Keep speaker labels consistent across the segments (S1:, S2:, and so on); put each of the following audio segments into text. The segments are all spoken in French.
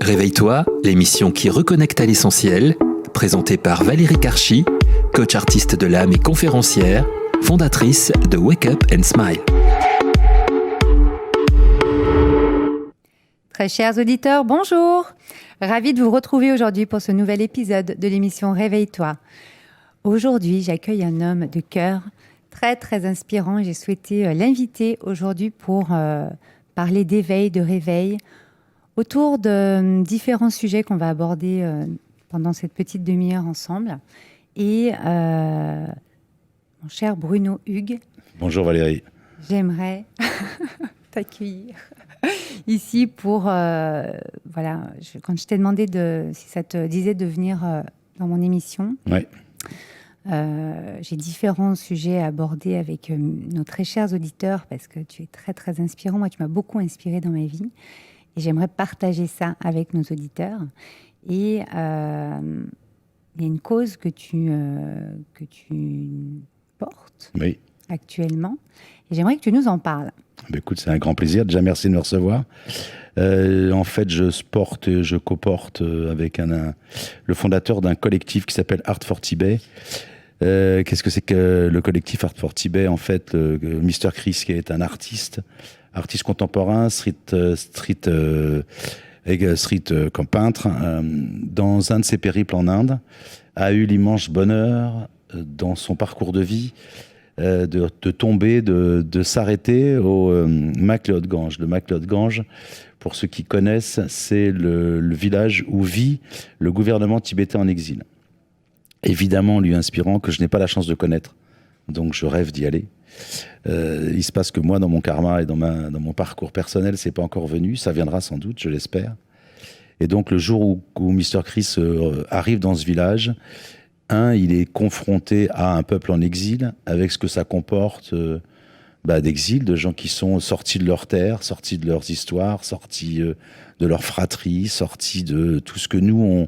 S1: Réveille-toi, l'émission qui reconnecte à l'essentiel, présentée par Valérie Karchi, coach artiste de l'âme et conférencière, fondatrice de Wake Up and Smile.
S2: Très chers auditeurs, bonjour. Ravie de vous retrouver aujourd'hui pour ce nouvel épisode de l'émission Réveille-toi. Aujourd'hui, j'accueille un homme de cœur très inspirant. J'ai souhaité l'inviter aujourd'hui pour parler d'éveil, de réveil, autour de différents sujets qu'on va aborder pendant cette petite demi-heure ensemble. Et mon cher Bruno Hugues.
S3: Bonjour Valérie.
S2: J'aimerais t'accueillir ici pour... quand je t'ai demandé si ça te disait de venir dans mon émission,
S3: ouais.
S2: J'ai différents sujets à aborder avec nos très chers auditeurs parce que tu es très inspirant. Moi, tu m'as beaucoup inspiré dans ma vie et j'aimerais partager ça avec nos auditeurs. Et il y a une cause que tu portes actuellement et j'aimerais que tu nous en parles.
S3: Écoute, c'est un grand plaisir. Déjà, merci de me recevoir. En fait, je coporte avec le fondateur d'un collectif qui s'appelle Art for Tibet. Qu'est-ce que c'est que le collectif Art for Tibet? En fait, Mr. Chris, qui est un artiste contemporain, street comme peintre, dans un de ses périples en Inde, a eu l'immense bonheur dans son parcours de vie de tomber, de s'arrêter au MacLeod Gange. Le MacLeod Gange, pour ceux qui connaissent, c'est le village où vit le gouvernement tibétain en exil. Évidemment, lui inspirant, que je n'ai pas la chance de connaître. Donc je rêve d'y aller. Il se passe que moi, dans mon karma et dans mon parcours personnel, c'est pas encore venu. Ça viendra sans doute, je l'espère. Et donc le jour où Mr. Chris arrive dans ce village, il est confronté à un peuple en exil, avec ce que ça comporte d'exil, de gens qui sont sortis de leur terre, sortis de leurs histoires, sortis de leur fratrie, sortis de tout ce que nous,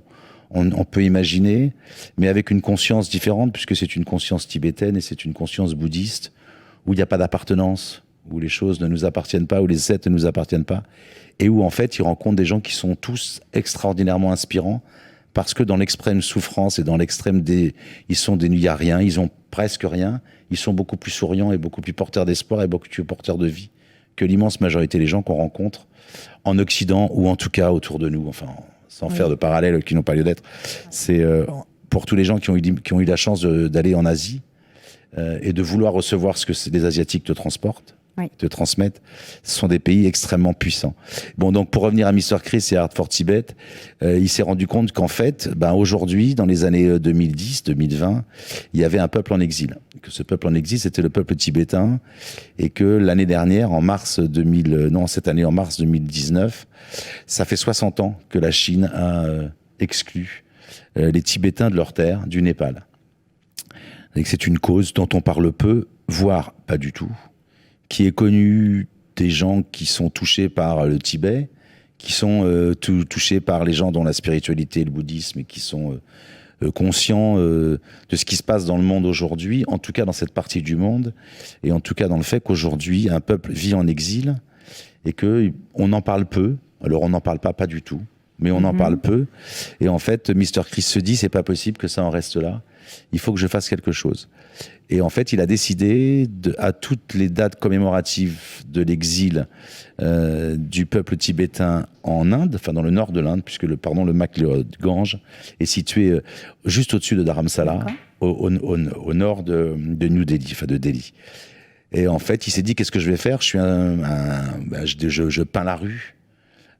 S3: on peut imaginer, mais avec une conscience différente, puisque c'est une conscience tibétaine et c'est une conscience bouddhiste, où il n'y a pas d'appartenance, où les choses ne nous appartiennent pas, où les êtres ne nous appartiennent pas, et où en fait, ils rencontrent des gens qui sont tous extraordinairement inspirants, parce que dans l'extrême souffrance et dans l'extrême ils sont dénués à rien, ils ont presque rien, ils sont beaucoup plus souriants et beaucoup plus porteurs d'espoir et beaucoup plus porteurs de vie que l'immense majorité des gens qu'on rencontre en Occident ou en tout cas autour de nous, enfin, sans faire de parallèles qui n'ont pas lieu d'être. C'est pour tous les gens qui ont eu la chance d'aller en Asie et de vouloir recevoir ce que les Asiatiques te transportent, te transmettent, ce sont des pays extrêmement puissants. Bon, donc pour revenir à Mr. Chris et Art for Tibet, il s'est rendu compte qu'en fait, aujourd'hui, dans les années 2010, 2020, il y avait un peuple en exil. Que ce peuple en exil, c'était le peuple tibétain, et que l'année dernière, en mars 2019, ça fait 60 ans que la Chine a exclu les Tibétains de leur terre, du Népal. Et que c'est une cause dont on parle peu, voire pas du tout, qui est connue des gens qui sont touchés par le Tibet, qui sont touchés par les gens dont la spiritualité et le bouddhisme, et qui sont conscients de ce qui se passe dans le monde aujourd'hui, en tout cas dans cette partie du monde, et en tout cas dans le fait qu'aujourd'hui, un peuple vit en exil, et qu'on en parle peu. Alors on n'en parle pas du tout, mais on en parle peu. Et en fait, Mr. Chris se dit, c'est pas possible que ça en reste là. Il faut que je fasse quelque chose. Et en fait, il a décidé, à toutes les dates commémoratives de l'exil du peuple tibétain en Inde, enfin dans le nord de l'Inde, puisque le MacLeod Gange est situé juste au-dessus de Dharamsala, au nord de New Delhi, enfin de Delhi. Et en fait, il s'est dit, qu'est-ce que je vais faire? Je peins la rue.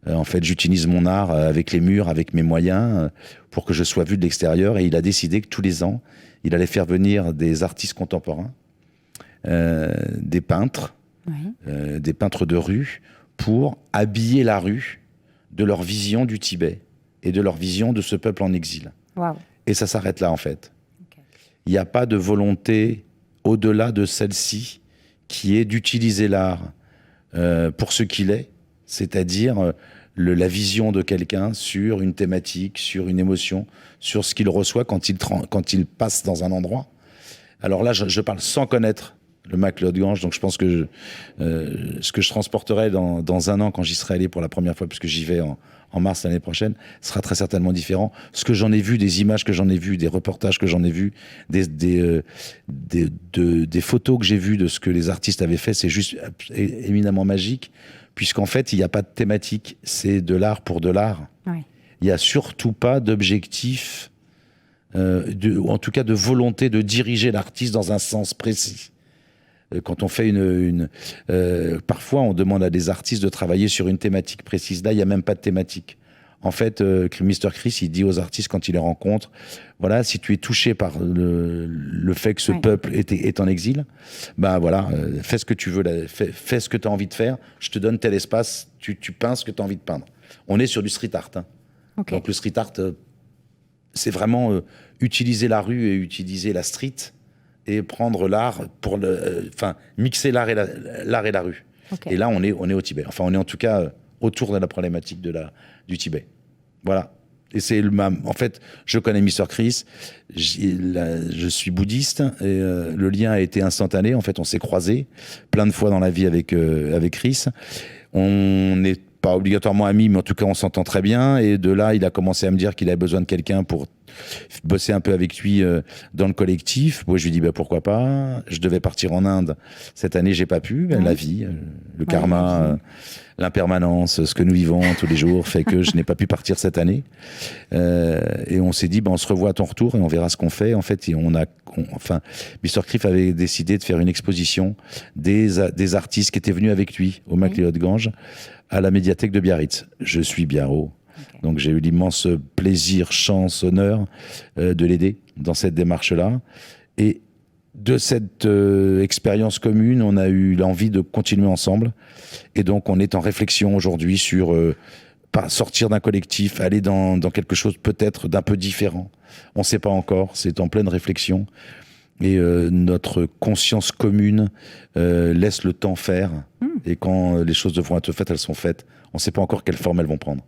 S3: En fait, j'utilise mon art avec les murs, avec mes moyens, pour que je sois vu de l'extérieur. Et il a décidé que tous les ans, il allait faire venir des artistes contemporains, des peintres, des peintres de rue, pour habiller la rue de leur vision du Tibet et de leur vision de ce peuple en exil.
S2: Wow.
S3: Et ça s'arrête là, en fait. Okay. Il n'y a pas de volonté au-delà de celle-ci qui est d'utiliser l'art pour ce qu'il est, c'est-à-dire la vision de quelqu'un sur une thématique, sur une émotion, sur ce qu'il reçoit quand il passe dans un endroit. Alors là, je parle sans connaître le MacLeod Gange. Donc je pense que ce que je transporterai dans un an quand j'y serai allé pour la première fois, puisque j'y vais en mars l'année prochaine, sera très certainement différent. Ce que j'en ai vu, des images que j'en ai vues, des reportages que j'en ai vus, des photos que j'ai vues de ce que les artistes avaient fait, c'est juste éminemment magique, puisqu'en fait, il n'y a pas de thématique. C'est de l'art pour de l'art.
S2: Ouais.
S3: Il n'y a surtout pas d'objectif, en tout cas de volonté de diriger l'artiste dans un sens précis. Quand on fait parfois, on demande à des artistes de travailler sur une thématique précise. Là, il n'y a même pas de thématique. En fait, Mr. Chris, il dit aux artistes quand il les rencontre, voilà, si tu es touché par le fait que ce peuple est en exil, ben voilà, fais ce que tu veux, fais ce que tu as envie de faire, je te donne tel espace, tu peins ce que tu as envie de peindre. On est sur du street art. Hein.
S2: Okay.
S3: Donc le street art, c'est vraiment utiliser la rue et utiliser la street et prendre l'art pour mixer l'art et la rue. Okay. Et là, on est au Tibet. Enfin, on est en tout cas autour de la problématique du Tibet. Voilà. Et c'est en fait, je connais Mr. Chris, je suis bouddhiste et le lien a été instantané. En fait, on s'est croisés plein de fois dans la vie avec Chris. On n'est pas obligatoirement amis, mais en tout cas, on s'entend très bien. Et de là, il a commencé à me dire qu'il avait besoin de quelqu'un pour bosser un peu avec lui dans le collectif. Moi, je lui dis pourquoi pas. Je devais partir en Inde cette année, j'ai pas pu. La vie, le karma, l'impermanence, ce que nous vivons tous les jours fait que je n'ai pas pu partir cette année. Et on s'est dit, on se revoit à ton retour et on verra ce qu'on fait. En fait, Mr. Chris avait décidé de faire une exposition des artistes qui étaient venus avec lui au MacLeod Gange à la médiathèque de Biarritz. Je suis Biarro. Okay. Donc j'ai eu l'immense plaisir, chance, honneur de l'aider dans cette démarche-là. Et de cette expérience commune, on a eu l'envie de continuer ensemble. Et donc on est en réflexion aujourd'hui sur sortir d'un collectif, aller dans quelque chose peut-être d'un peu différent. On ne sait pas encore, c'est en pleine réflexion. Et notre conscience commune laisse le temps faire. Et quand les choses devront être faites, elles sont faites. On ne sait pas encore quelle forme elles vont prendre.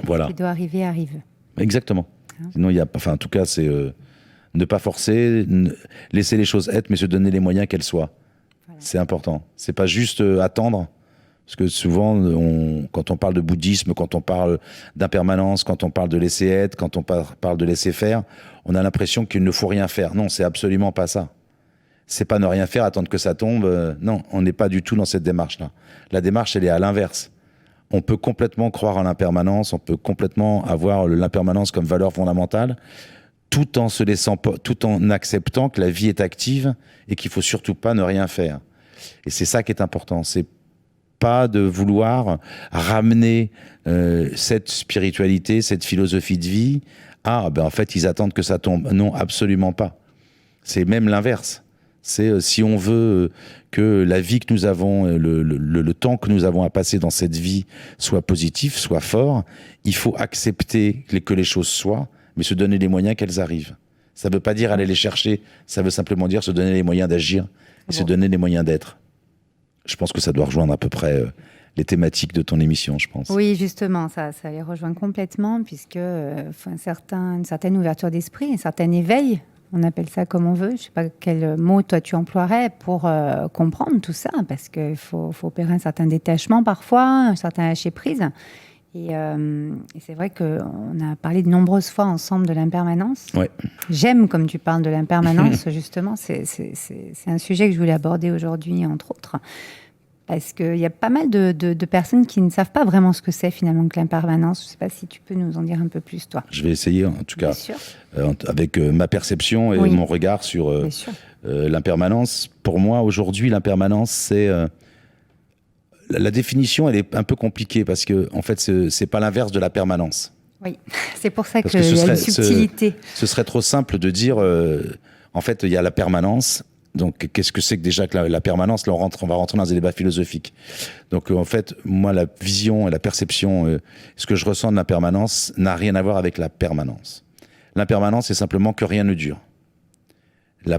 S3: Voilà.
S2: Ce qui doit arriver, arrive.
S3: Exactement. Sinon, il y a, en tout cas, c'est ne pas forcer, laisser les choses être, mais se donner les moyens qu'elles soient. Voilà. C'est important. C'est pas juste attendre. Parce que souvent, quand on parle de bouddhisme, quand on parle d'impermanence, quand on parle de laisser être, quand on parle de laisser faire, on a l'impression qu'il ne faut rien faire. Non, c'est absolument pas ça. C'est pas ne rien faire, attendre que ça tombe. Non, on n'est pas du tout dans cette démarche-là. La démarche, elle est à l'inverse. On peut complètement croire en l'impermanence, on peut complètement avoir l'impermanence comme valeur fondamentale, tout en acceptant que la vie est active et qu'il faut surtout pas ne rien faire. Et c'est ça qui est important. C'est pas de vouloir ramener cette spiritualité, cette philosophie de vie. En fait, ils attendent que ça tombe. Non, absolument pas. C'est même l'inverse. C'est si on veut que la vie que nous avons, le temps que nous avons à passer dans cette vie soit positif, soit fort, il faut accepter que les choses soient, mais se donner les moyens qu'elles arrivent. Ça ne veut pas dire aller les chercher, ça veut simplement dire se donner les moyens d'agir et se donner les moyens d'être. Je pense que ça doit rejoindre à peu près les thématiques de ton émission, je pense.
S2: Oui, justement, ça les rejoint complètement, puisque une certaine ouverture d'esprit, un certain éveil, on appelle ça comme on veut. Je ne sais pas quel mot toi tu emploierais pour comprendre tout ça, parce qu'il faut opérer un certain détachement parfois, un certain lâcher-prise. Et c'est vrai qu'on a parlé de nombreuses fois ensemble de l'impermanence.
S3: Ouais.
S2: J'aime comme tu parles de l'impermanence, justement. C'est un sujet que je voulais aborder aujourd'hui, entre autres. Parce qu'il y a pas mal de personnes qui ne savent pas vraiment ce que c'est finalement que l'impermanence. Je ne sais pas si tu peux nous en dire un peu plus, toi.
S3: Je vais essayer, en tout cas, avec ma perception et mon regard sur l'impermanence. Pour moi, aujourd'hui, l'impermanence, c'est... la définition, elle est un peu compliquée parce que, en fait, c'est pas l'inverse de la permanence.
S2: Oui, c'est pour ça qu'il y a une subtilité.
S3: Ce serait trop simple de dire, en fait, il y a la permanence. Donc, qu'est-ce que c'est que déjà que la permanence ? Là, on va rentrer dans un débat philosophique. Donc, en fait, moi, la vision et la perception, ce que je ressens de l'impermanence n'a rien à voir avec la permanence. L'impermanence, c'est simplement que rien ne dure. La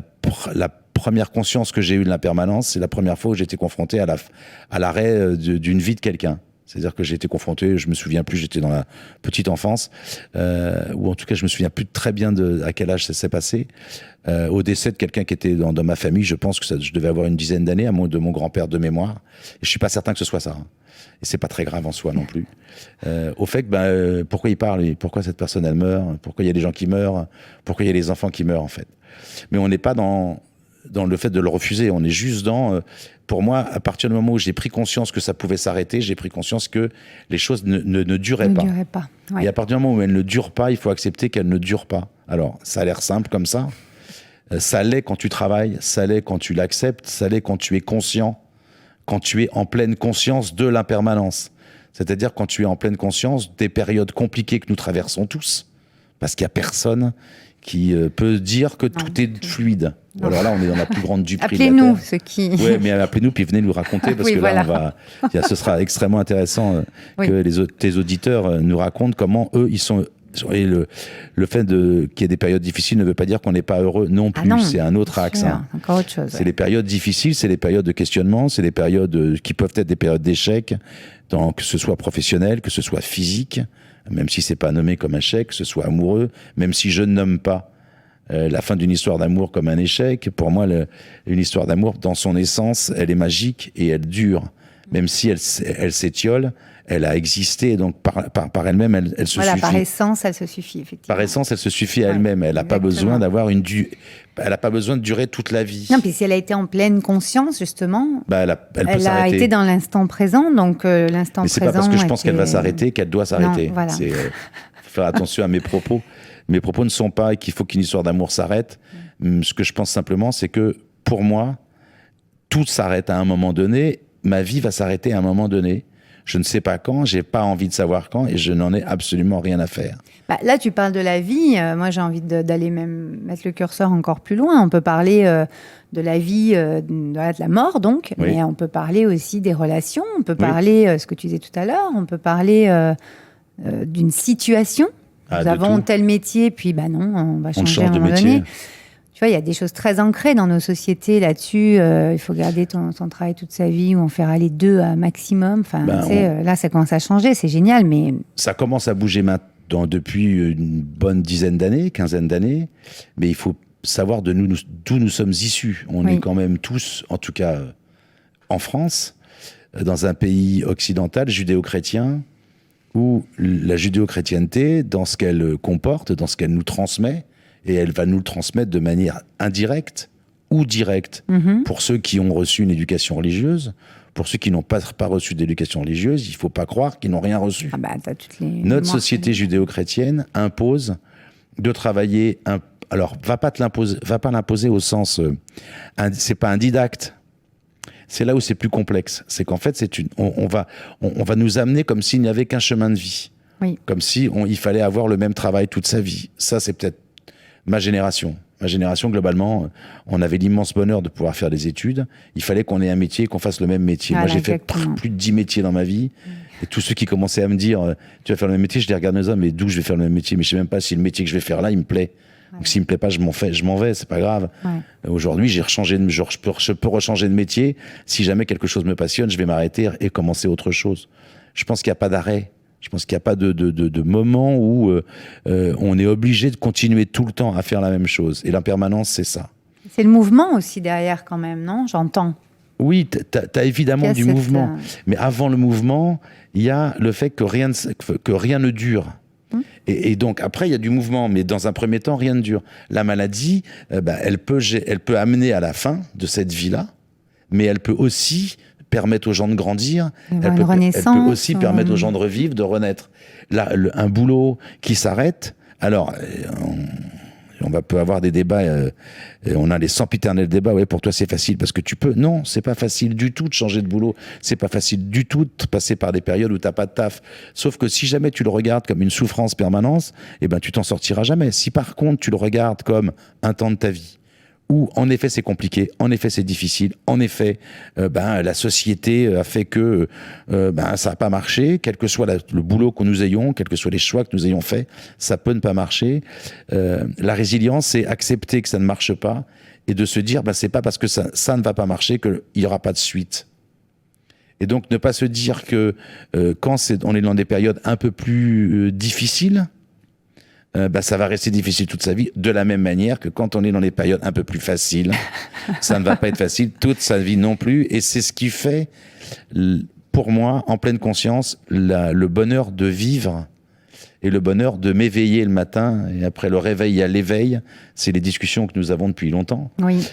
S3: première conscience que j'ai eue de l'impermanence, c'est la première fois où j'ai été confronté à l'arrêt d'une vie de quelqu'un. C'est-à-dire que j'ai été confronté, je me souviens plus, j'étais dans la petite enfance, ou en tout cas je me souviens plus très bien à quel âge ça s'est passé, au décès de quelqu'un qui était dans ma famille. Je pense que je devais avoir une dizaine d'années, de mon grand-père de mémoire, et je suis pas certain que ce soit ça. Hein. Et c'est pas très grave en soi non plus. Au fait que pourquoi il parle, et pourquoi cette personne elle meurt, pourquoi il y a des gens qui meurent, pourquoi il y a des enfants qui meurent en fait. Mais on n'est pas dans le fait de le refuser, on est juste pour moi, à partir du moment où j'ai pris conscience que ça pouvait s'arrêter, j'ai pris conscience que les choses ne duraient pas.
S2: Ouais.
S3: Et à partir du moment où elles ne durent pas, il faut accepter qu'elles ne durent pas. Alors, ça a l'air simple comme ça. Ça l'est quand tu travailles, ça l'est quand tu l'acceptes, ça l'est quand tu es conscient, quand tu es en pleine conscience de l'impermanence. C'est-à-dire quand tu es en pleine conscience des périodes compliquées que nous traversons tous, parce qu'il n'y a personne qui peut dire que tout est fluide. Non. Alors là, on est dans la plus grande duperie de la Terre.
S2: Appelez-nous, ceux qui...
S3: Oui, mais appelez-nous, puis venez nous raconter, parce que là, ce sera extrêmement intéressant que tes auditeurs nous racontent comment eux, ils sont... Et le fait qu'il y ait des périodes difficiles ne veut pas dire qu'on n'est pas heureux non plus. Non, c'est un autre axe. Hein.
S2: Encore autre chose.
S3: C'est les périodes difficiles, c'est les périodes de questionnement, c'est les périodes qui peuvent être des périodes d'échec, que ce soit professionnel, que ce soit physique, même si c'est pas nommé comme un échec, que ce soit amoureux, même si je ne nomme pas la fin d'une histoire d'amour comme un échec. Pour moi, une histoire d'amour, dans son essence, elle est magique et elle dure. Même si elle s'étiole, elle a existé, donc par elle-même, elle se suffit.
S2: Par essence, elle se suffit, effectivement.
S3: Par essence, elle se suffit à elle-même. Elle n'a pas besoin d'avoir elle n'a pas besoin de durer toute la vie.
S2: Non, puis si elle a été en pleine conscience, justement,
S3: elle peut
S2: elle a été dans l'instant présent, donc l'instant présent...
S3: Mais c'est pas parce que je pense qu'elle va s'arrêter qu'elle doit s'arrêter.
S2: Voilà.
S3: Faut faire attention à mes propos. Mes propos ne sont pas qu'il faut qu'une histoire d'amour s'arrête. Ce que je pense simplement, c'est que, pour moi, tout s'arrête à un moment donné. Ma vie va s'arrêter à un moment donné. Je ne sais pas quand, j'ai pas envie de savoir quand, et je n'en ai absolument rien à faire.
S2: Là, tu parles de la vie. Moi, j'ai envie d'aller même mettre le curseur encore plus loin. On peut parler de la vie, de la mort, donc, oui. Mais on peut parler aussi des relations. On peut parler, ce que tu disais tout à l'heure, on peut parler d'une situation. Nous avons tel métier, puis non, on va changer à un moment donné. Tu vois, il y a des choses très ancrées dans nos sociétés là-dessus. Il faut garder son travail toute sa vie ou en faire aller 2 à maximum. Enfin, là, ça commence à changer, c'est génial, mais... Ça commence à bouger maintenant depuis une bonne quinzaine d'années. Mais il faut savoir d'où nous sommes issus. On est quand même tous, en tout cas en France, dans un pays occidental, judéo-chrétien, où la judéo-chrétienté, dans ce qu'elle comporte, dans ce qu'elle nous transmet, et elle va nous le transmettre de manière indirecte ou directe. Pour ceux qui ont reçu une éducation religieuse, pour ceux qui n'ont pas reçu d'éducation religieuse, il ne faut pas croire qu'ils n'ont rien reçu. Notre société judéo-chrétienne impose de travailler... Alors, va pas l'imposer au sens... c'est pas un didacte. C'est là où c'est plus complexe. C'est qu'en fait, on va nous amener comme s'il n'y avait qu'un chemin de vie. Oui. Comme si il fallait avoir le même travail toute sa vie. Ça, c'est peut-être ma génération. Ma génération, globalement, on avait l'immense bonheur de pouvoir faire des études. Il fallait qu'on ait un métier, qu'on fasse le même métier. Moi, j'ai fait plus de 10 métiers dans ma vie. Et tous ceux qui commençaient à me dire tu vas faire le même métier, je les regardais mais d'où je vais faire le même métier? Mais je sais même pas si le métier que je vais faire là, il me plaît. Donc s'il me plaît pas, je m'en vais, c'est pas grave. Aujourd'hui, je peux rechanger de métier. Si jamais quelque chose me passionne, je vais m'arrêter et commencer autre chose. Je pense qu'il n'y a pas d'arrêt. Je pense qu'il n'y a pas de moment où on est obligé de continuer tout le temps à faire la même chose. Et l'impermanence, c'est ça. C'est le mouvement aussi derrière quand même, non? J'entends. Oui, t'as évidemment du mouvement. Mais avant le mouvement, il y a le fait que rien ne dure. Et donc, après, il y a du mouvement. Mais dans un premier temps, rien ne dure. La maladie, elle peut amener à la fin de cette vie-là, mais elle peut aussi... permettre aux gens de grandir, elle peut aussi permettre aux gens de revivre, de renaître. Là, un boulot qui s'arrête, alors on peut avoir des débats, on a les sempiternels débats, pour toi c'est facile parce que tu peux. Non, c'est pas facile du tout de changer de boulot, c'est pas facile du tout de passer par des périodes où t'as pas de taf. Sauf que si jamais tu le regardes comme une souffrance permanente, tu t'en sortiras jamais. Si par contre tu le regardes comme un temps de ta vie, où en effet c'est compliqué, en effet c'est difficile, en effet la société a fait que ça n'a pas marché, quel que soit le boulot que nous ayons, quels que soient les choix que nous ayons faits, ça peut ne pas marcher. La résilience, c'est accepter que ça ne marche pas et de se dire c'est pas parce que ça ne va pas marcher qu'il n'y aura pas de suite.
S3: Et donc, ne pas se dire que quand on est dans des périodes un peu plus difficiles, ça va rester difficile toute sa vie, de la même manière que quand on est dans des périodes un peu plus faciles, ça ne va pas être facile toute sa vie non plus. Et c'est ce qui fait, pour moi, en pleine conscience, le bonheur de vivre et le bonheur de m'éveiller le matin. Et après le réveil, il y a l'éveil. C'est les discussions que nous avons depuis longtemps.
S2: Oui.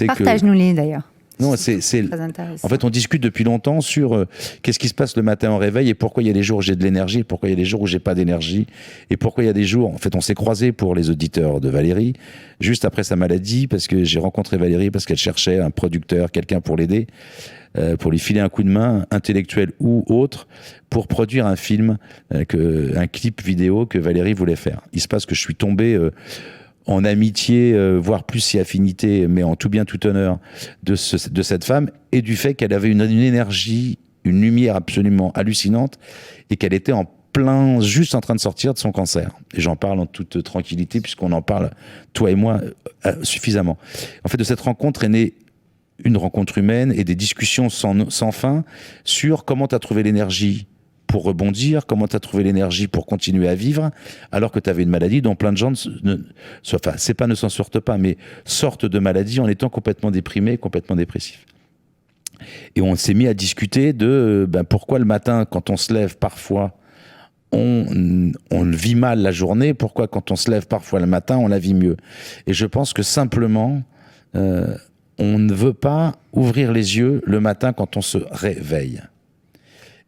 S2: Partage-nous-les d'ailleurs.
S3: Non, c'est
S2: très intéressant.
S3: En fait, on discute depuis longtemps sur qu'est-ce qui se passe le matin au réveil et pourquoi il y a des jours où j'ai de l'énergie, et pourquoi il y a des jours où j'ai pas d'énergie, et pourquoi il y a des jours. En fait, on s'est croisés pour les auditeurs de Valérie juste après sa maladie, parce que j'ai rencontré Valérie parce qu'elle cherchait un producteur, quelqu'un pour l'aider, pour lui filer un coup de main, intellectuel ou autre, pour produire un film, un clip vidéo que Valérie voulait faire. Il se passe que je suis tombé en amitié, voire plus si affinité, mais en tout bien tout honneur de cette femme, et du fait qu'elle avait une énergie, une lumière absolument hallucinante, et qu'elle était juste en train de sortir de son cancer. Et j'en parle en toute tranquillité, puisqu'on en parle, toi et moi, suffisamment. En fait, de cette rencontre est née une rencontre humaine et des discussions sans fin sur comment tu as trouvé l'énergie pour rebondir, comment tu as trouvé l'énergie pour continuer à vivre, alors que tu avais une maladie dont plein de gens c'est pas ne s'en sortent pas, mais sortent de maladie en étant complètement déprimés, complètement dépressifs. Et on s'est mis à discuter de pourquoi le matin, quand on se lève parfois, on vit mal la journée, pourquoi quand on se lève parfois le matin, on la vit mieux. Et je pense que simplement, on ne veut pas ouvrir les yeux le matin quand on se réveille.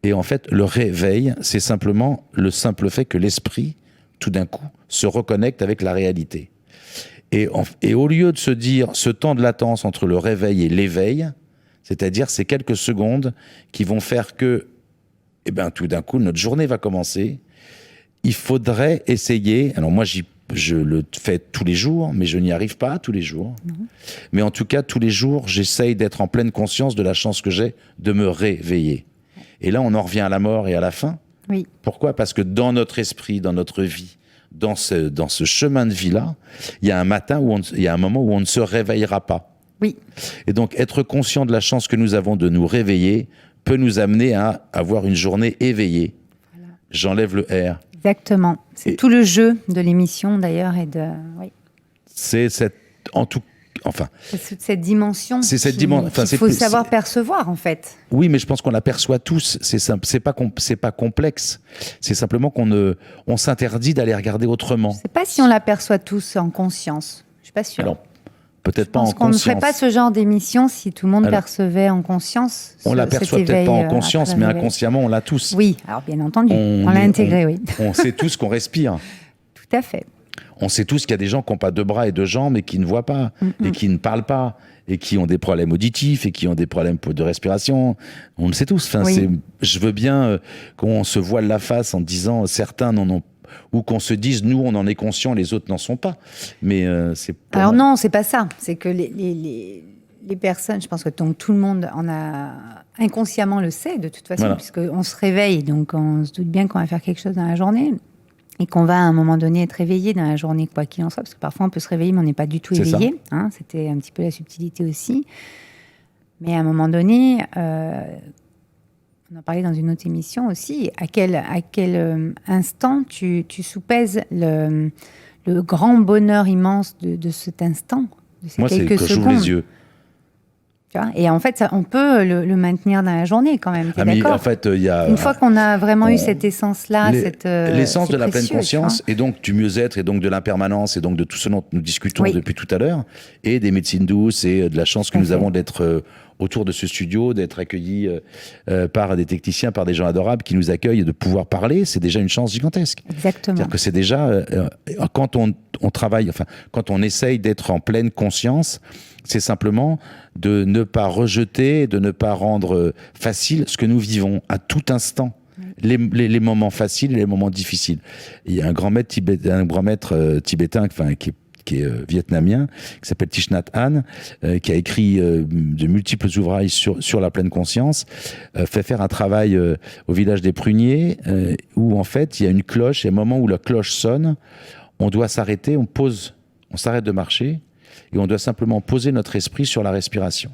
S3: Et en fait, le réveil, c'est simplement le simple fait que l'esprit, tout d'un coup, se reconnecte avec la réalité. Et au lieu de se dire ce temps de latence entre le réveil et l'éveil, c'est-à-dire ces quelques secondes qui vont faire que, tout d'un coup, notre journée va commencer, il faudrait essayer, alors moi je le fais tous les jours, mais je n'y arrive pas tous les jours. Mais en tout cas, tous les jours, j'essaye d'être en pleine conscience de la chance que j'ai de me réveiller. Et là, on en revient à la mort et à la fin.
S2: Oui.
S3: Pourquoi ? Parce que dans notre esprit, dans notre vie, dans ce chemin de vie-là, il y a un matin il y a un moment où on ne se réveillera pas.
S2: Oui.
S3: Et donc, être conscient de la chance que nous avons de nous réveiller peut nous amener à avoir une journée éveillée. Voilà. J'enlève le R.
S2: Exactement. C'est tout le jeu de l'émission, d'ailleurs, oui.
S3: C'est cette
S2: dimension.
S3: C'est cette dimension.
S2: Il faut savoir percevoir, en fait.
S3: Oui, mais je pense qu'on l'aperçoit tous. C'est simple. C'est pas complexe. C'est simplement on s'interdit d'aller regarder autrement.
S2: Je ne sais pas si on l'aperçoit tous en conscience. Je suis pas sûre.
S3: Alors, peut-être pas en conscience.
S2: On ne ferait pas ce genre d'émission si tout le monde percevait en conscience.
S3: On l'aperçoit peut-être pas en conscience, mais inconsciemment, on l'a tous.
S2: Oui, alors bien entendu. On l'a intégré, oui.
S3: On sait tous qu'on respire.
S2: Tout à fait.
S3: On sait tous qu'il y a des gens qui n'ont pas deux bras et deux jambes et qui ne voient pas, et qui ne parlent pas, et qui ont des problèmes auditifs, et qui ont des problèmes de respiration. On le sait tous. Enfin, je veux bien qu'on se voile la face en disant certains n'en ont, ou qu'on se dise nous on en est conscient, les autres n'en sont pas. Mais c'est.
S2: Alors non, c'est pas ça. C'est que les personnes, je pense que tout le monde en a inconsciemment le sait de toute façon, puisqu'on se réveille, donc on se doute bien qu'on va faire quelque chose dans la journée. Et qu'on va à un moment donné être réveillé dans la journée, quoi qu'il en soit, parce que parfois on peut se réveiller, mais on n'est pas du tout éveillé. C'était un petit peu la subtilité aussi. Mais à un moment donné, on en parlait dans une autre émission aussi, à quel instant tu soupèses le grand bonheur immense de cet instant, de ces
S3: quelques secondes. Moi, c'est que j'ouvre les yeux.
S2: Et en fait, on peut le maintenir dans la journée quand même. D'accord ?
S3: En fait, il y a
S2: une fois qu'on a vraiment eu cette essence-là,
S3: l'essence de la pleine conscience, et donc du mieux-être, et donc de l'impermanence, et donc de tout ce dont nous discutons depuis tout à l'heure, et des médecines douces, et de la chance que nous avons d'être autour de ce studio, d'être accueillis par des techniciens, par des gens adorables qui nous accueillent, et de pouvoir parler, c'est déjà une chance gigantesque.
S2: Exactement.
S3: C'est-à-dire que c'est déjà quand on travaille, quand on essaye d'être en pleine conscience, c'est simplement de ne pas rejeter, de ne pas rendre facile ce que nous vivons à tout instant. Les moments faciles et les moments difficiles. Il y a un grand maître tibétain qui est vietnamien, qui s'appelle Thich Nhat Hanh, qui a écrit de multiples ouvrages sur la pleine conscience, fait faire un travail au village des Pruniers, où en fait il y a une cloche, et au moment où la cloche sonne, on doit s'arrêter, on s'arrête de marcher, et on doit simplement poser notre esprit sur la respiration.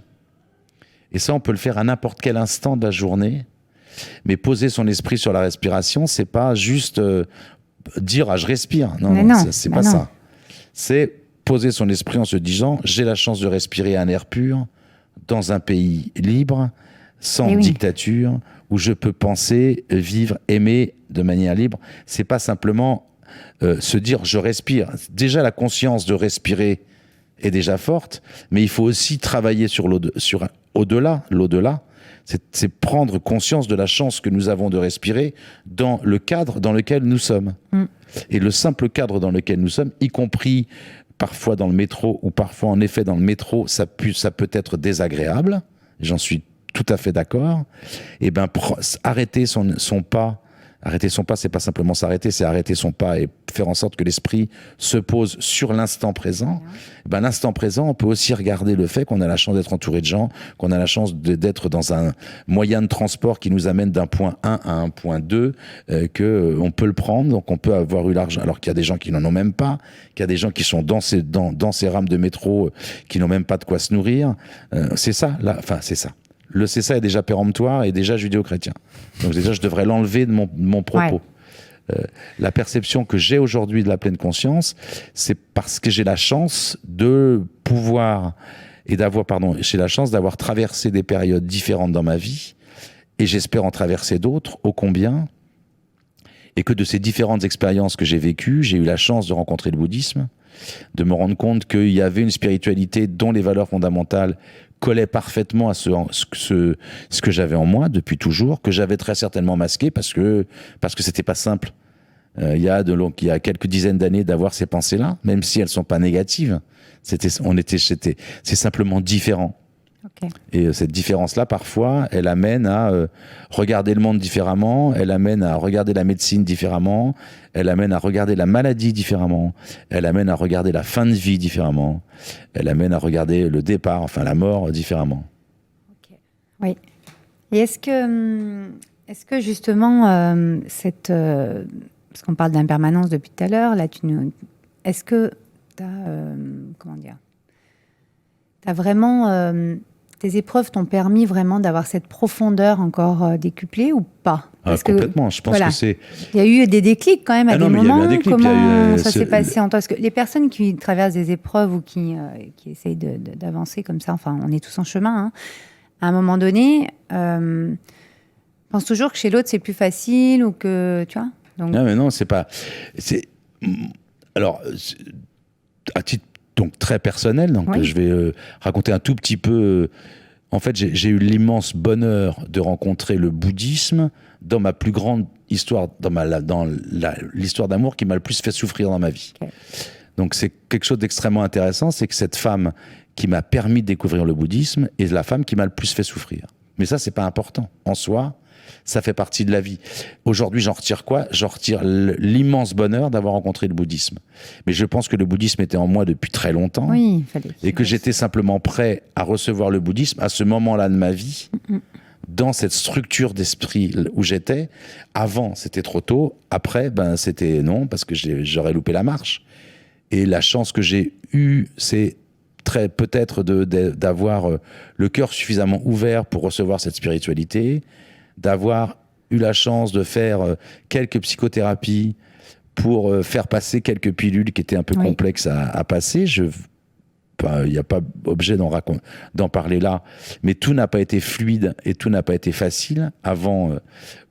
S3: Et ça, on peut le faire à n'importe quel instant de la journée. Mais poser son esprit sur la respiration, c'est pas juste dire je respire. Non, c'est pas ça. C'est poser son esprit en se disant j'ai la chance de respirer un air pur dans un pays libre, sans dictature, où je peux penser, vivre, aimer de manière libre. C'est pas simplement se dire je respire. Déjà la conscience de respirer est déjà forte, mais il faut aussi travailler sur au-delà. L'au-delà, c'est prendre conscience de la chance que nous avons de respirer dans le cadre dans lequel nous sommes. Et le simple cadre dans lequel nous sommes, y compris parfois dans le métro, ou parfois en effet dans le métro, ça peut être désagréable, j'en suis tout à fait d'accord. Et ben arrêter son pas. Arrêter son pas, c'est pas simplement s'arrêter, c'est arrêter son pas et faire en sorte que l'esprit se pose sur l'instant présent. Ben, l'instant présent, on peut aussi regarder le fait qu'on a la chance d'être entouré de gens, qu'on a la chance d'être dans un moyen de transport qui nous amène d'un point 1 à un point 2, on peut le prendre, donc on peut avoir eu l'argent, alors qu'il y a des gens qui n'en ont même pas, qu'il y a des gens qui sont dans ces rames de métro qui n'ont même pas de quoi se nourrir. C'est ça. Le c'est ça est déjà péremptoire et déjà judéo-chrétien. Donc déjà, je devrais l'enlever de mon propos. La perception que j'ai aujourd'hui de la pleine conscience, c'est parce que j'ai la chance de pouvoir j'ai la chance d'avoir traversé des périodes différentes dans ma vie, et j'espère en traverser d'autres, ô combien, et que de ces différentes expériences que j'ai vécues, j'ai eu la chance de rencontrer le bouddhisme, de me rendre compte qu'il y avait une spiritualité dont les valeurs fondamentales collait parfaitement à ce que j'avais en moi depuis toujours, que j'avais très certainement masqué parce que c'était pas simple. Il y a quelques dizaines d'années d'avoir ces pensées-là, même si elles sont pas négatives. C'est simplement différent. Okay. Et cette différence-là, parfois, elle amène à regarder le monde différemment, elle amène à regarder la médecine différemment, elle amène à regarder la maladie différemment, elle amène à regarder la fin de vie différemment, elle amène à regarder le départ, enfin la mort différemment.
S2: Okay. Oui. Et est-ce que justement, parce qu'on parle d'impermanence depuis tout à l'heure, là, est-ce que tu as, t'as vraiment... tes épreuves t'ont permis vraiment d'avoir cette profondeur encore décuplée ou pas?
S3: Complètement, je pense que c'est...
S2: Il y a eu des déclics quand même à des moments. Comment ça s'est passé en toi? Parce que les personnes qui traversent des épreuves ou qui essayent d'avancer comme ça, enfin, on est tous en chemin, hein, à un moment donné, pensent toujours que chez l'autre, c'est plus facile ou que... Tu vois? Donc...
S3: Non, mais non, c'est pas... Alors, à titre donc très personnel, donc je vais raconter un tout petit peu. En fait, j'ai eu l'immense bonheur de rencontrer le bouddhisme dans ma plus grande histoire, dans l'histoire d'amour qui m'a le plus fait souffrir dans ma vie. Okay. Donc c'est quelque chose d'extrêmement intéressant, c'est que cette femme qui m'a permis de découvrir le bouddhisme est la femme qui m'a le plus fait souffrir. Mais ça, c'est pas important en soi. Ça fait partie de la vie. Aujourd'hui, j'en retire quoi? J'en retire l'immense bonheur d'avoir rencontré le bouddhisme. Mais je pense que le bouddhisme était en moi depuis très longtemps.
S2: Oui, et
S3: que j'étais simplement prêt à recevoir le bouddhisme à ce moment-là de ma vie, dans cette structure d'esprit où j'étais. Avant, c'était trop tôt. Après, c'était non, parce que j'aurais loupé la marche. Et la chance que j'ai eue, c'est peut-être d'avoir le cœur suffisamment ouvert pour recevoir cette spiritualité, d'avoir eu la chance de faire quelques psychothérapies pour faire passer quelques pilules qui étaient un peu complexes à passer. Il n'y a pas objet d'en parler là, mais tout n'a pas été fluide et tout n'a pas été facile avant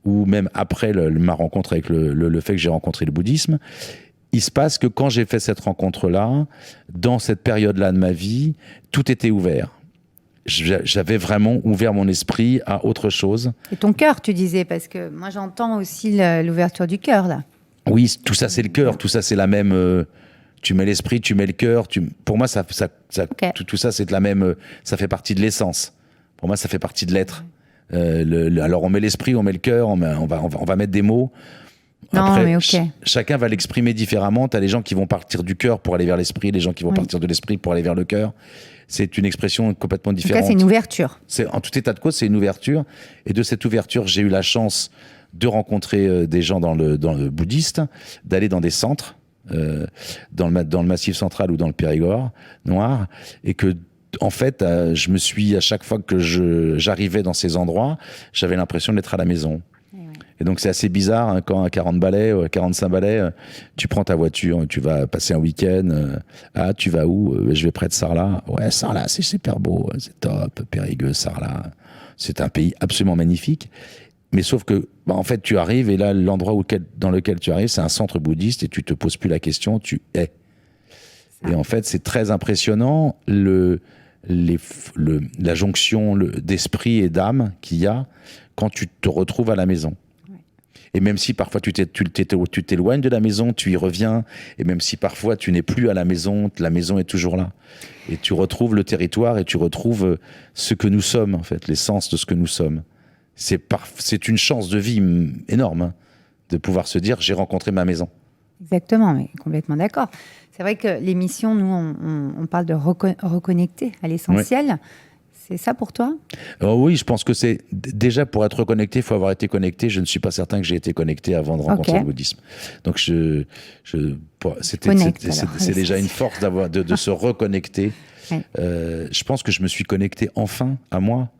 S3: ou même après ma rencontre avec le fait que j'ai rencontré le bouddhisme. Il se passe que quand j'ai fait cette rencontre-là, dans cette période-là de ma vie, tout était ouvert. J'avais vraiment ouvert mon esprit à autre chose.
S2: Et ton cœur, tu disais, parce que moi j'entends aussi l'ouverture du cœur là.
S3: Oui, tout ça c'est le cœur, tout ça c'est la même... tu mets l'esprit, tu mets le cœur. Pour moi, okay. tout ça c'est de la même... ça fait partie de l'essence. Pour moi, ça fait partie de l'être. Alors on met l'esprit, on met le cœur, on va mettre des mots. Après,
S2: mais okay.
S3: Chacun va l'exprimer différemment. Tu as les gens qui vont partir du cœur pour aller vers l'esprit, les gens qui vont partir de l'esprit pour aller vers le cœur. C'est une expression complètement différente.
S2: En tout cas, c'est une ouverture.
S3: En tout état de cause, c'est une ouverture. Et de cette ouverture, j'ai eu la chance de rencontrer des gens dans le bouddhiste, d'aller dans des centres, dans le Massif central ou dans le Périgord noir, et que en fait, je me suis, à chaque fois que j'arrivais dans ces endroits, j'avais l'impression d'être à la maison. Et donc, c'est assez bizarre, hein, quand à 40 balais, 45 balais, tu prends ta voiture, tu vas passer un week-end. Ah, tu vas où? Je vais près de Sarlat. Ouais, Sarlat, c'est super beau, c'est top, Périgueux, Sarlat. C'est un pays absolument magnifique. Mais sauf que, en fait, tu arrives et là, l'endroit dans lequel tu arrives, c'est un centre bouddhiste et tu te poses plus la question, tu es. Et en fait, c'est très impressionnant la jonction d'esprit et d'âme qu'il y a quand tu te retrouves à la maison. Et même si parfois tu t'éloignes de la maison, tu y reviens, et même si parfois tu n'es plus à la maison est toujours là. Et tu retrouves le territoire et tu retrouves ce que nous sommes, en fait, l'essence de ce que nous sommes. C'est une chance de vie énorme, hein, de pouvoir se dire, j'ai rencontré ma maison.
S2: Exactement, mais complètement d'accord. C'est vrai que l'émission, nous, on parle de reconnecter à l'essentiel. Oui. C'est ça pour toi?
S3: Oui, je pense que c'est... Déjà, pour être reconnecté, il faut avoir été connecté. Je ne suis pas certain que j'ai été connecté avant de rencontrer le bouddhisme. Donc, c'est déjà une force de se reconnecter. Ouais. Je pense que je me suis connecté enfin à moi.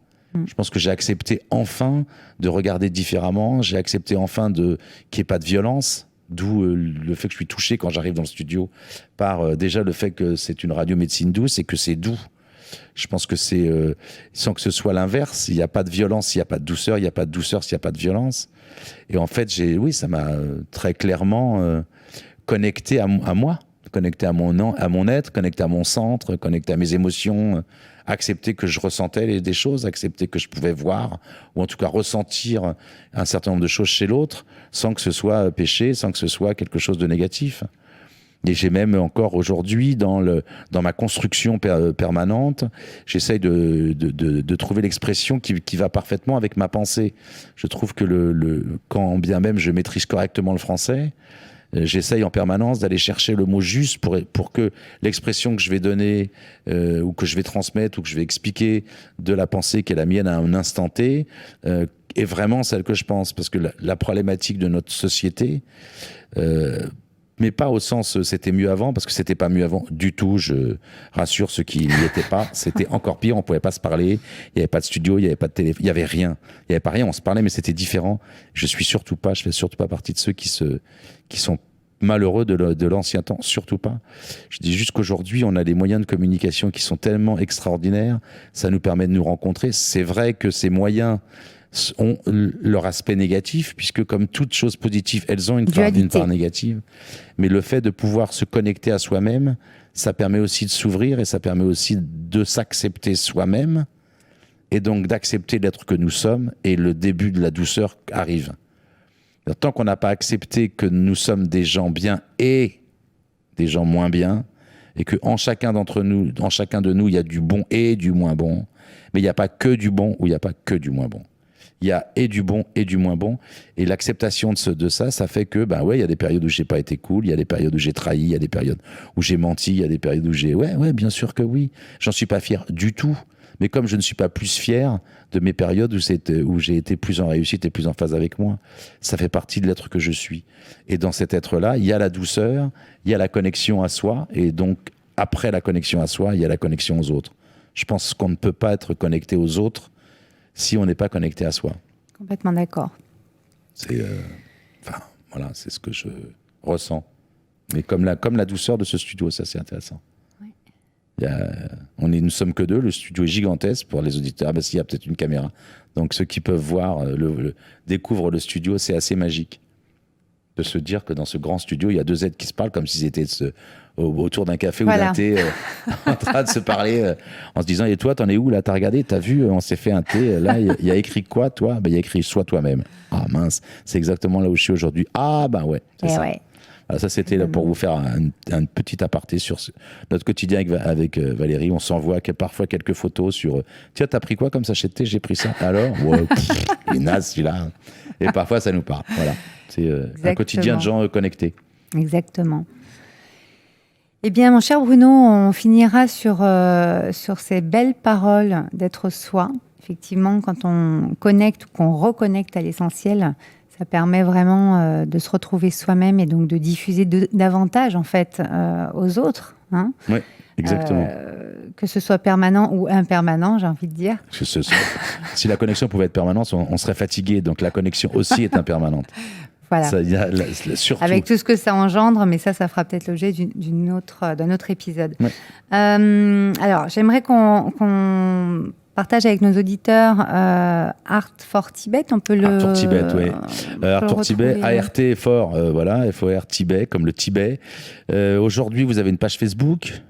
S3: Je pense que j'ai accepté enfin de regarder différemment. J'ai accepté enfin qu'il n'y ait pas de violence. D'où le fait que je suis touché quand j'arrive dans le studio par déjà le fait que c'est une radio médecine douce et que c'est doux. Je pense que c'est, sans que ce soit l'inverse, il n'y a pas de violence, il n'y a pas de douceur, il n'y a pas de douceur s'il n'y a pas de violence. Et en fait, ça m'a très clairement connecté à moi, connecté à mon être, connecté à mon centre, connecté à mes émotions, accepter que je ressentais des choses, accepter que je pouvais voir, ou en tout cas ressentir un certain nombre de choses chez l'autre, sans que ce soit péché, sans que ce soit quelque chose de négatif. Et j'ai même encore aujourd'hui, dans ma construction permanente, j'essaye de trouver l'expression qui va parfaitement avec ma pensée. Je trouve que quand bien même je maîtrise correctement le français, j'essaye en permanence d'aller chercher le mot juste pour que l'expression que je vais donner ou que je vais transmettre ou que je vais expliquer de la pensée qui est la mienne à un instant T est vraiment celle que je pense. Parce que la problématique de notre société... mais pas au sens c'était mieux avant, parce que c'était pas mieux avant du tout, je rassure ceux qui n'y étaient pas, c'était encore pire, on pouvait pas se parler, il n'y avait pas de studio, il n'y avait pas de téléphone, il n'y avait rien, il n'y avait pas rien, on se parlait mais c'était différent. Je fais surtout pas partie de ceux qui sont malheureux de l'ancien temps, surtout pas. Je dis juste qu'aujourd'hui on a des moyens de communication qui sont tellement extraordinaires, ça nous permet de nous rencontrer. C'est vrai que ces moyens ont leur aspect négatif, puisque comme toute chose positive, elles ont une part négative. Mais le fait de pouvoir se connecter à soi-même, ça permet aussi de s'ouvrir et ça permet aussi de s'accepter soi-même et donc d'accepter l'être que nous sommes, et le début de la douceur arrive. Tant qu'on n'a pas accepté que nous sommes des gens bien et des gens moins bien, et qu'en chacun d'entre nous, en chacun de nous, il y a du bon et du moins bon, mais il n'y a pas que du bon ou il n'y a pas que du moins bon. Il y a et du bon et du moins bon. Et l'acceptation de ça, ça fait que, il y a des périodes où j'ai pas été cool, il y a des périodes où j'ai trahi, il y a des périodes où j'ai menti, il y a des périodes où ouais, bien sûr que oui. J'en suis pas fier du tout. Mais comme je ne suis pas plus fier de mes périodes où j'ai été plus en réussite et plus en phase avec moi, ça fait partie de l'être que je suis. Et dans cet être-là, il y a la douceur, il y a la connexion à soi, et donc, après la connexion à soi, il y a la connexion aux autres. Je pense qu'on ne peut pas être connecté aux autres si on n'est pas connecté à soi.
S2: Complètement d'accord.
S3: C'est ce que je ressens. Mais comme la douceur de ce studio, ça c'est intéressant. Oui. Nous sommes que deux, le studio est gigantesque pour les auditeurs. Il y a peut-être une caméra. Donc ceux qui peuvent voir, découvrent le studio, c'est assez magique. De se dire que dans ce grand studio, il y a deux êtres qui se parlent comme s'ils étaient autour d'un café ou d'un thé, en train de se parler, en se disant, et toi, t'en es où là? T'as regardé, t'as vu, on s'est fait un thé, là, il y a écrit quoi, toi? Il y a écrit sois toi-même. Ah mince, c'est exactement là où je suis aujourd'hui. Ah ouais, c'est ça. Ouais. Alors ça, c'était là pour vous faire un petit aparté sur notre quotidien avec Valérie. On s'envoie parfois quelques photos sur tiens, t'as pris quoi comme sachet de thé? J'ai pris ça. Alors, il est naze celui-là. Et parfois, ça nous parle. Voilà. C'est un quotidien de gens connectés.
S2: Exactement. Eh bien, mon cher Bruno, on finira sur ces belles paroles d'être soi. Effectivement, quand on connecte ou qu'on reconnecte à l'essentiel, ça permet vraiment de se retrouver soi-même et donc de diffuser davantage en fait aux autres. Hein.
S3: Oui, exactement.
S2: que ce soit permanent ou impermanent, j'ai envie de dire.
S3: Si la connexion pouvait être permanente, on serait fatigué. Donc la connexion aussi est impermanente.
S2: Voilà.
S3: Surtout.
S2: Avec tout ce que ça engendre, mais ça fera peut-être l'objet d'un autre épisode.
S3: Ouais.
S2: Alors, j'aimerais qu'on partage avec nos auditeurs Art for Tibet. On peut
S3: Art for Tibet, oui. Art for Tibet, ART fort, voilà, FOR Tibet, comme le Tibet. Aujourd'hui, vous avez une page Facebook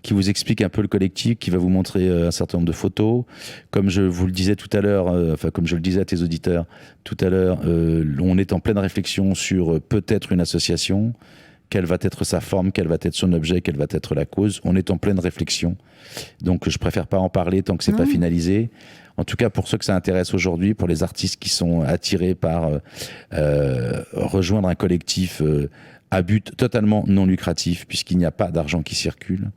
S3: qui vous explique un peu le collectif, qui va vous montrer un certain nombre de photos. Comme je vous le disais tout à l'heure, comme je le disais à tes auditeurs tout à l'heure, on est en pleine réflexion sur peut-être une association. Quelle va être sa forme, quel va être son objet, quelle va être la cause. On est en pleine réflexion. Donc, je préfère pas en parler tant que c'est pas finalisé. En tout cas, pour ceux que ça intéresse aujourd'hui, pour les artistes qui sont attirés par rejoindre un collectif à but totalement non lucratif, puisqu'il n'y a pas d'argent qui circule.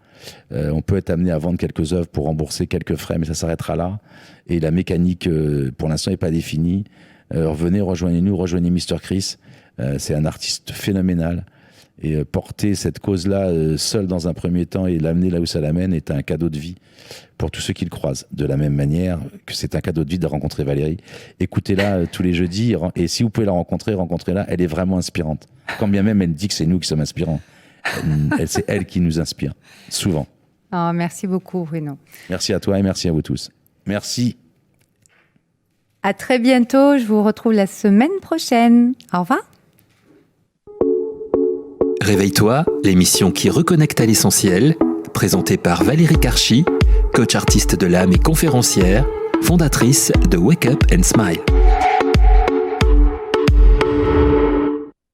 S3: On peut être amené à vendre quelques œuvres pour rembourser quelques frais, mais ça s'arrêtera là. Et la mécanique, pour l'instant, n'est pas définie. Venez, rejoignez-nous, rejoignez Mr. Chris. C'est un artiste phénoménal. Et porter cette cause-là seul dans un premier temps et l'amener là où ça l'amène est un cadeau de vie pour tous ceux qui le croisent. De la même manière que c'est un cadeau de vie de rencontrer Valérie. Écoutez-la tous les jeudis et si vous pouvez la rencontrer, rencontrez-la. Elle est vraiment inspirante. Quand bien même elle dit que c'est nous qui sommes inspirants. C'est elle qui nous inspire, souvent.
S2: Oh, merci beaucoup, Bruno.
S3: Merci à toi et merci à vous tous. Merci.
S2: À très bientôt. Je vous retrouve la semaine prochaine. Au revoir.
S1: Réveille-toi, l'émission qui reconnecte à l'essentiel, présentée par Valérie Karchi, coach artiste de l'âme et conférencière, fondatrice de Wake Up and Smile.